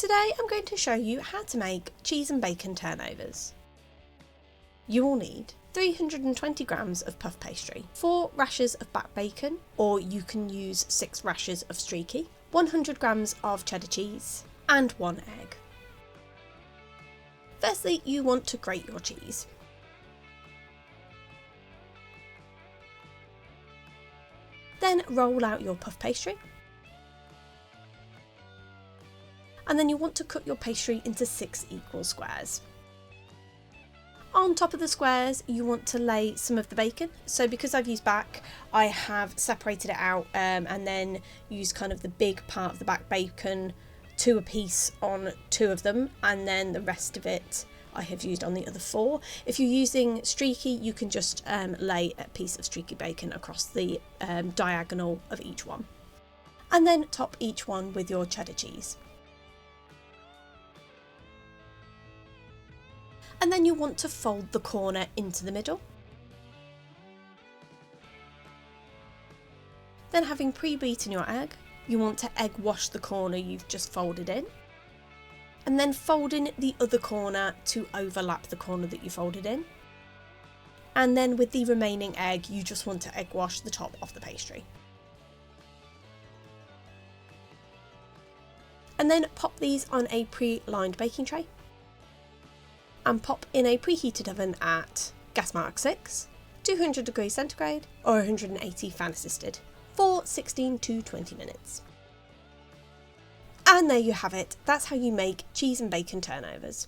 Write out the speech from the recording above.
Today I'm going to show you how to make cheese and bacon turnovers. You will need 320 grams of puff pastry, 4 rashers of back bacon, or you can use 6 rashers of streaky, 100 grams of cheddar cheese, and 1 egg. Firstly, you want to grate your cheese. Then roll out your puff pastry. And then you want to cut your pastry into 6 equal squares. On top of the squares, you want to lay some of the bacon. So because I've used back, I have separated it out and then used kind of the big part of the back bacon, 2 a piece on 2 of them, and then the rest of it I have used on the other 4. If you're using streaky, you can just lay a piece of streaky bacon across the diagonal of each one. And then top each one with your cheddar cheese. And then you want to fold the corner into the middle. Then, having pre-beaten your egg, you want to egg wash the corner you've just folded in. And then fold in the other corner to overlap the corner that you folded in. And then with the remaining egg, you just want to egg wash the top of the pastry. And then pop these on a pre-lined baking tray. And pop in a preheated oven at gas mark 6, 200 degrees centigrade or 180 fan assisted for 16 to 20 minutes. And there you have it. That's how you make cheese and bacon turnovers.